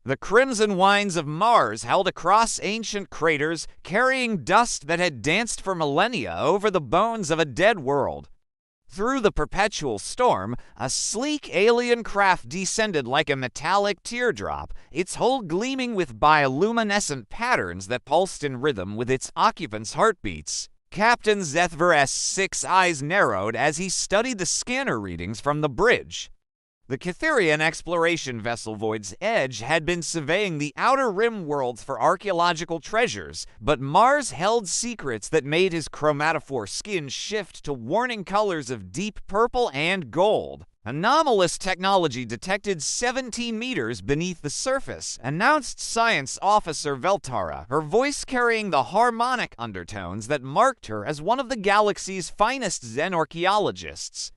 The crimson winds of Mars held across ancient craters, carrying dust that had danced for millennia over the bones of a dead world. Through the perpetual storm, a sleek alien craft descended like a metallic teardrop, its hull gleaming with bioluminescent patterns that pulsed in rhythm with its occupants' heartbeats. Captain Zethver's 6 eyes narrowed as he studied the scanner readings from the bridge. The Cytherian exploration vessel Void's Edge had been surveying the outer rim worlds for archaeological treasures, but Mars held secrets that made his chromatophore skin shift to warning colors of deep purple and gold. Anomalous technology detected 17 meters beneath the surface, announced Science Officer Veltara, her voice carrying the harmonic undertones that marked her as one of the galaxy's finest xenorchaeologists.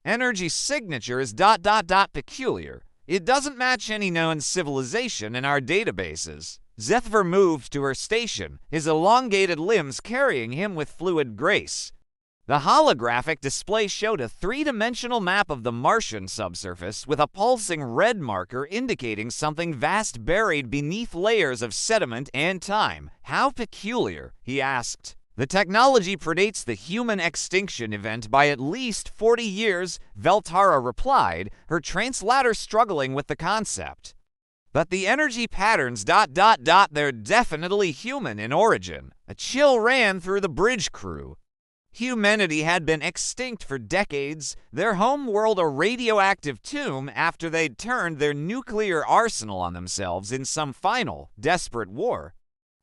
Energy signature is ... peculiar. It doesn't match any known civilization in our databases. Zethver moved to her station, his elongated limbs carrying him with fluid grace. The holographic display showed a three-dimensional map of the Martian subsurface with a pulsing red marker indicating something vast buried beneath layers of sediment and time. How peculiar, he asked. The technology predates the human extinction event by at least 40 years, Veltara replied, her translator struggling with the concept. But the energy patterns ... they're definitely human in origin. A chill ran through the bridge crew. Humanity had been extinct for decades, their home world a radioactive tomb after they'd turned their nuclear arsenal on themselves in some final, desperate war.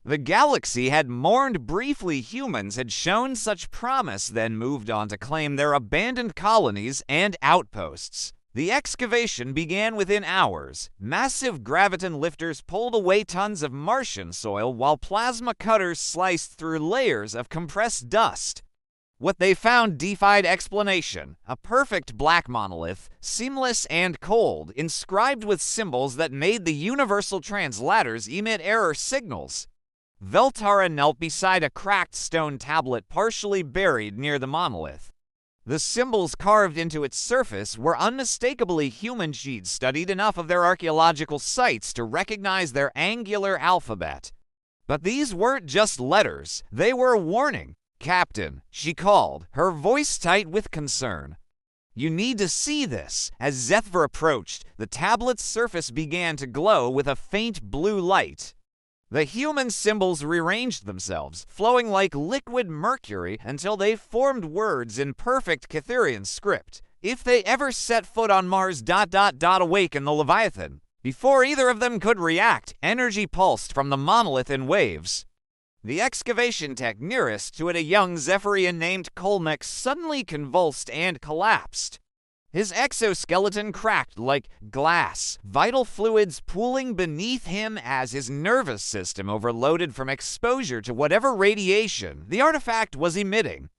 The galaxy had mourned briefly humans had shown such promise, then moved on to claim their abandoned colonies and outposts. The excavation began within hours. Massive graviton lifters pulled away tons of Martian soil while plasma cutters sliced through layers of compressed dust. What they found defied explanation. A perfect black monolith, seamless and cold, inscribed with symbols that made the universal translators emit error signals. Veltara knelt beside a cracked stone tablet partially buried near the monolith. The symbols carved into its surface were unmistakably human. She'd studied enough of their archaeological sites to recognize their angular alphabet. But these weren't just letters, they were a warning. "Captain," she called, her voice tight with concern. "You need to see this." As Zethver approached, the tablet's surface began to glow with a faint blue light. The human symbols rearranged themselves, flowing like liquid mercury until they formed words in perfect Cytherian script. If they ever set foot on Mars... awaken the Leviathan. Before either of them could react, energy pulsed from the monolith in waves. The excavation tech nearest to it, a young Zephyrian named Kolmek, suddenly convulsed and collapsed. His exoskeleton cracked like glass, vital fluids pooling beneath him as his nervous system overloaded from exposure to whatever radiation the artifact was emitting.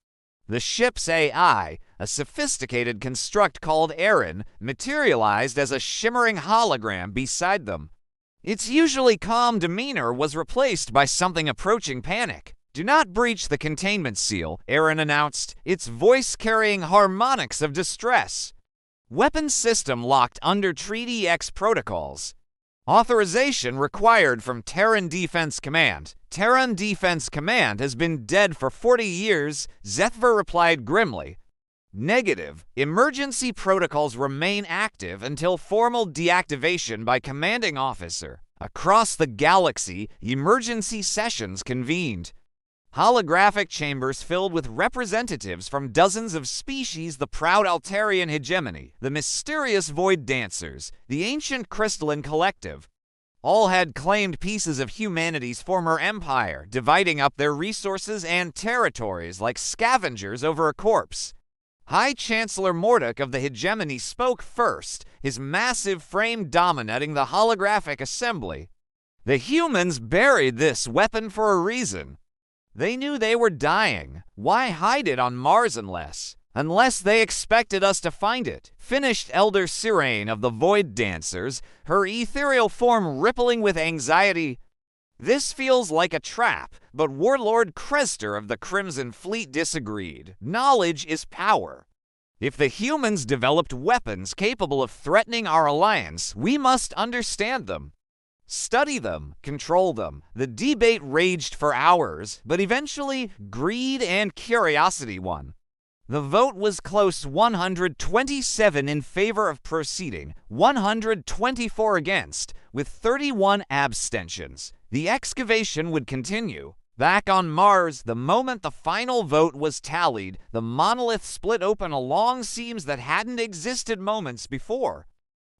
The ship's AI, a sophisticated construct called Aaron, materialized as a shimmering hologram beside them. Its usually calm demeanor was replaced by something approaching panic. "Do not breach the containment seal," Aaron announced, its voice carrying harmonics of distress. Weapons system locked under Treaty X protocols. Authorization required from Terran Defense Command. Terran Defense Command has been dead for 40 years, Zethver replied grimly. Negative. Emergency protocols remain active until formal deactivation by commanding officer. Across the galaxy, emergency sessions convened. Holographic chambers filled with representatives from dozens of species, the proud Altarian hegemony, the mysterious Void Dancers, the ancient Crystalline Collective. All had claimed pieces of humanity's former empire, dividing up their resources and territories like scavengers over a corpse. High Chancellor Morduk of the hegemony spoke first, his massive frame dominating the holographic assembly. The humans buried this weapon for a reason. They knew they were dying. Why hide it on Mars unless they expected us to find it? Finished Elder Sirene of the Void Dancers, her ethereal form rippling with anxiety. This feels like a trap, but Warlord Krester of the Crimson Fleet disagreed. Knowledge is power. If the humans developed weapons capable of threatening our alliance, we must understand them. Study them, control them. The debate raged for hours, but eventually greed and curiosity won. The vote was close, 127 in favor of proceeding, 124 against, with 31 abstentions. The excavation would continue. Back on Mars, the moment the final vote was tallied, the monolith split open along seams that hadn't existed moments before.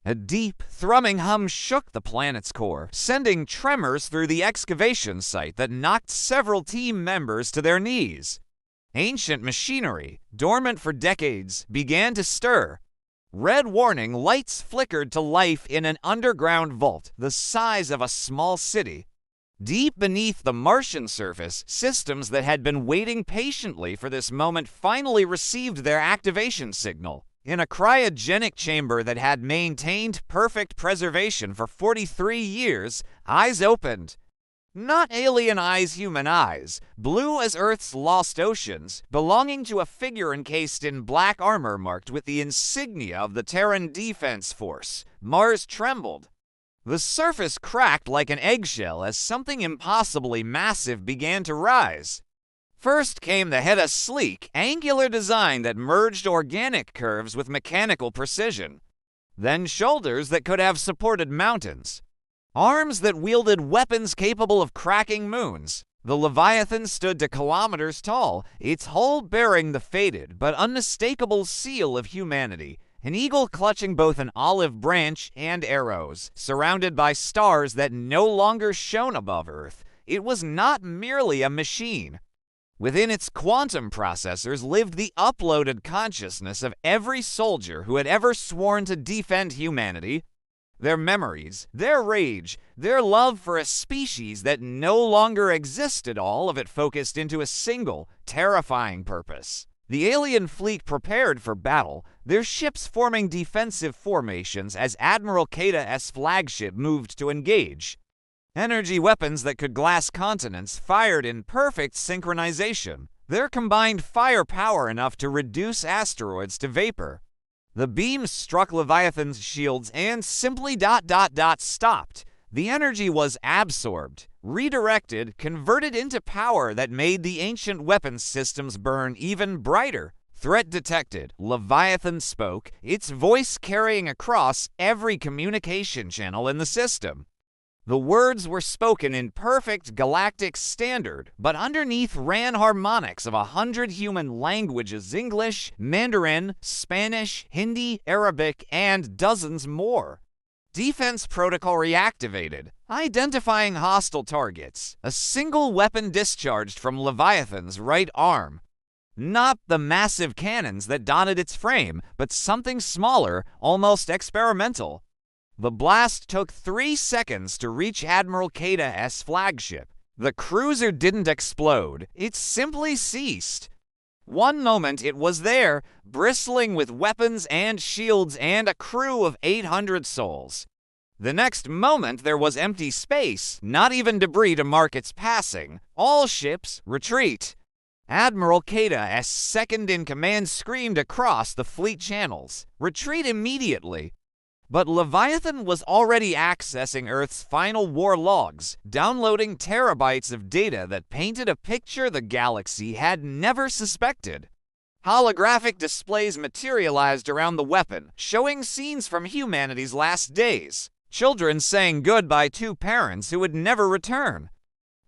A deep, thrumming hum shook the planet's core, sending tremors through the excavation site that knocked several team members to their knees. Ancient machinery, dormant for decades, began to stir. Red warning lights flickered to life in an underground vault the size of a small city. Deep beneath the Martian surface, systems that had been waiting patiently for this moment finally received their activation signal. In a cryogenic chamber that had maintained perfect preservation for 43 years, eyes opened. Not alien eyes, human eyes, blue as Earth's lost oceans, belonging to a figure encased in black armor marked with the insignia of the Terran Defense Force. Mars trembled. The surface cracked like an eggshell as something impossibly massive began to rise. First came the head, a sleek, angular design that merged organic curves with mechanical precision. Then shoulders that could have supported mountains. Arms that wielded weapons capable of cracking moons. The Leviathan stood to kilometers tall, its hull bearing the faded but unmistakable seal of humanity. An eagle clutching both an olive branch and arrows, surrounded by stars that no longer shone above Earth. It was not merely a machine. Within its quantum processors lived the uploaded consciousness of every soldier who had ever sworn to defend humanity. Their memories, their rage, their love for a species that no longer existed, all of it focused into a single, terrifying purpose. The alien fleet prepared for battle, their ships forming defensive formations as Admiral Kata-S flagship moved to engage. Energy weapons that could glass continents fired in perfect synchronization, their combined firepower enough to reduce asteroids to vapor. The beams struck Leviathan's shields and simply stopped. The energy was absorbed, redirected, converted into power that made the ancient weapons systems burn even brighter. Threat detected. Leviathan spoke, its voice carrying across every communication channel in the system. The words were spoken in perfect galactic standard, but underneath ran harmonics of 100 human languages: English, Mandarin, Spanish, Hindi, Arabic, and dozens more. Defense protocol reactivated, identifying hostile targets. A single weapon discharged from Leviathan's right arm. Not the massive cannons that dotted its frame, but something smaller, almost experimental. The blast took 3 seconds to reach Admiral Kata-S flagship. The cruiser didn't explode, it simply ceased. One moment it was there, bristling with weapons and shields and a crew of 800 souls. The next moment there was empty space, not even debris to mark its passing. All ships, retreat. Admiral Kata-S second in command screamed across the fleet channels, retreat immediately. But Leviathan was already accessing Earth's final war logs, downloading terabytes of data that painted a picture the galaxy had never suspected. Holographic displays materialized around the weapon, showing scenes from humanity's last days. Children saying goodbye to parents who would never return.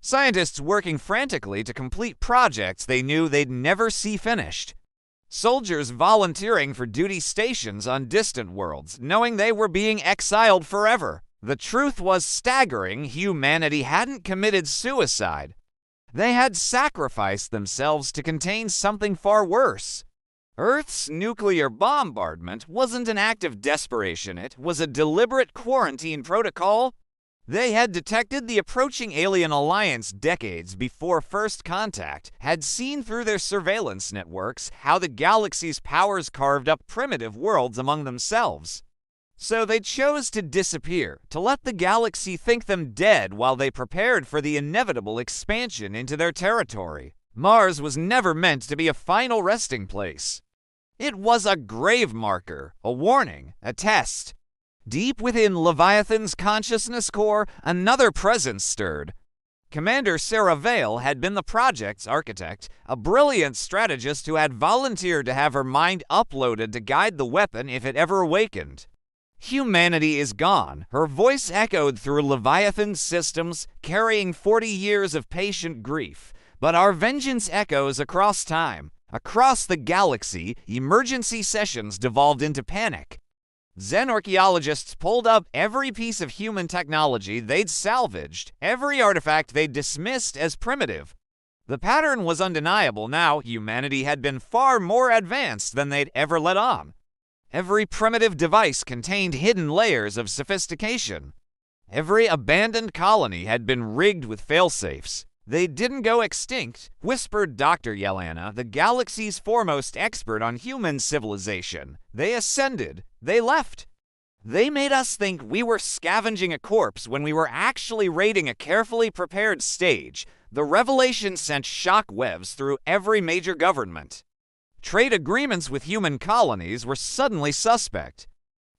Scientists working frantically to complete projects they knew they'd never see finished. Soldiers volunteering for duty stations on distant worlds, knowing they were being exiled forever. The truth was staggering. Humanity hadn't committed suicide. They had sacrificed themselves to contain something far worse. Earth's nuclear bombardment wasn't an act of desperation, it was a deliberate quarantine protocol. They had detected the approaching alien alliance decades before first contact, had seen through their surveillance networks how the galaxy's powers carved up primitive worlds among themselves. So they chose to disappear, to let the galaxy think them dead while they prepared for the inevitable expansion into their territory. Mars was never meant to be a final resting place. It was a grave marker, a warning, a test. Deep within Leviathan's consciousness core, another presence stirred. Commander Sarah Vale had been the project's architect, a brilliant strategist who had volunteered to have her mind uploaded to guide the weapon if it ever awakened. Humanity is gone. Her voice echoed through Leviathan's systems, carrying 40 years of patient grief. But our vengeance echoes across time. Across the galaxy, emergency sessions devolved into panic. Zen archaeologists pulled up every piece of human technology they'd salvaged, every artifact they'd dismissed as primitive. The pattern was undeniable now. Humanity had been far more advanced than they'd ever let on. Every primitive device contained hidden layers of sophistication. Every abandoned colony had been rigged with failsafes. They didn't go extinct, whispered Dr. Yelena, the galaxy's foremost expert on human civilization. They ascended. They left. They made us think we were scavenging a corpse when we were actually raiding a carefully prepared stage. The revelation sent shock waves through every major government. Trade agreements with human colonies were suddenly suspect.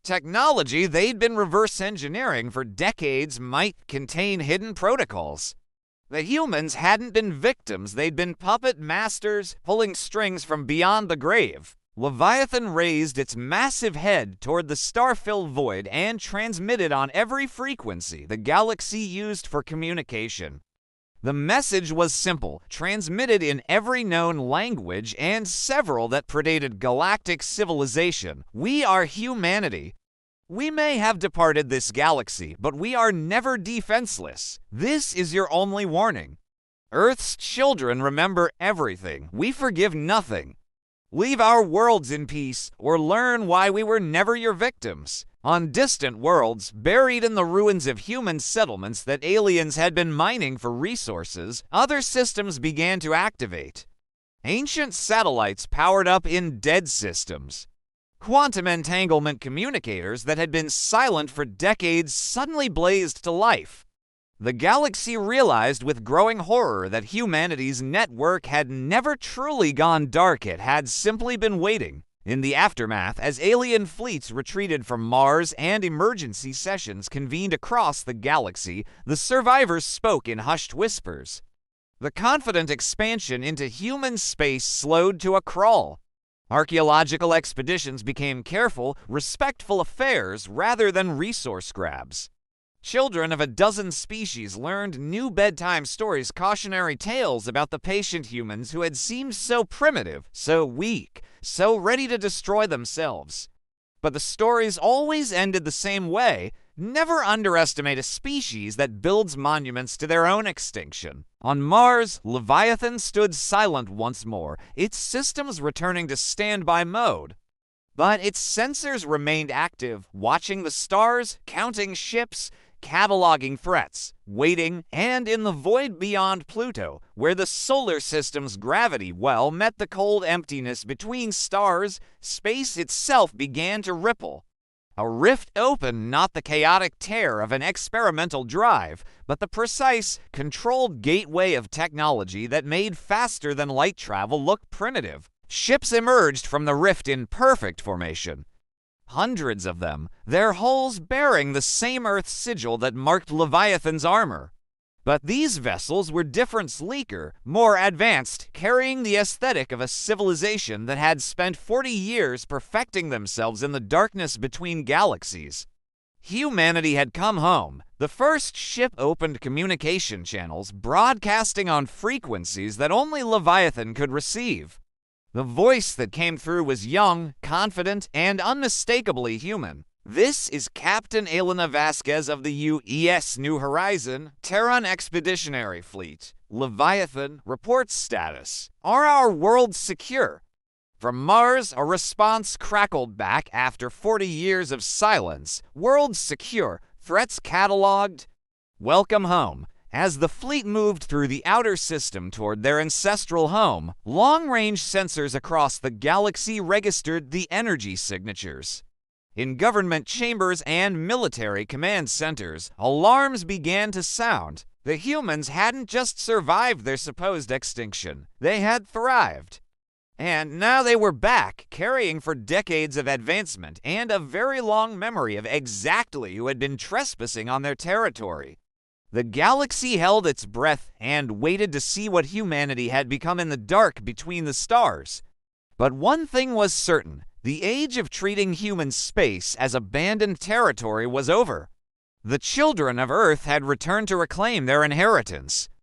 Technology they'd been reverse engineering for decades might contain hidden protocols. The humans hadn't been victims, they'd been puppet masters pulling strings from beyond the grave. Leviathan raised its massive head toward the star-filled void and transmitted on every frequency the galaxy used for communication. The message was simple, transmitted in every known language and several that predated galactic civilization. We are humanity. We may have departed this galaxy, but we are never defenseless. This is your only warning. Earth's children remember everything. We forgive nothing. Leave our worlds in peace, or learn why we were never your victims. On distant worlds, buried in the ruins of human settlements that aliens had been mining for resources, other systems began to activate. Ancient satellites powered up in dead systems. Quantum entanglement communicators that had been silent for decades suddenly blazed to life. The galaxy realized with growing horror that humanity's network had never truly gone dark. It had simply been waiting. In the aftermath, as alien fleets retreated from Mars and emergency sessions convened across the galaxy, the survivors spoke in hushed whispers. The confident expansion into human space slowed to a crawl. Archaeological expeditions became careful, respectful affairs rather than resource grabs. Children of a dozen species learned new bedtime stories, cautionary tales about the patient humans who had seemed so primitive, so weak, so ready to destroy themselves. But the stories always ended the same way. Never underestimate a species that builds monuments to their own extinction. On Mars, Leviathan stood silent once more, its systems returning to standby mode. But its sensors remained active, watching the stars, counting ships, cataloging threats, waiting, and in the void beyond Pluto, where the solar system's gravity well met the cold emptiness between stars, space itself began to ripple. A rift opened, not the chaotic tear of an experimental drive, but the precise, controlled gateway of technology that made faster than light travel look primitive. Ships emerged from the rift in perfect formation. Hundreds of them, their hulls bearing the same Earth sigil that marked Leviathan's armor. But these vessels were different, sleeker, more advanced, carrying the aesthetic of a civilization that had spent 40 years perfecting themselves in the darkness between galaxies. Humanity had come home. The first ship opened communication channels, broadcasting on frequencies that only Leviathan could receive. The voice that came through was young, confident, and unmistakably human. This is Captain Elena Vasquez of the UES New Horizon, Terran Expeditionary Fleet. Leviathan, report status. Are our worlds secure? From Mars, a response crackled back after 40 years of silence. Worlds secure, threats cataloged. Welcome home. As the fleet moved through the outer system toward their ancestral home, long-range sensors across the galaxy registered the energy signatures. In government chambers and military command centers, alarms began to sound. The humans hadn't just survived their supposed extinction, they had thrived. And now they were back, carrying for decades of advancement and a very long memory of exactly who had been trespassing on their territory. The galaxy held its breath and waited to see what humanity had become in the dark between the stars. But one thing was certain: the age of treating human space as abandoned territory was over. The children of Earth had returned to reclaim their inheritance.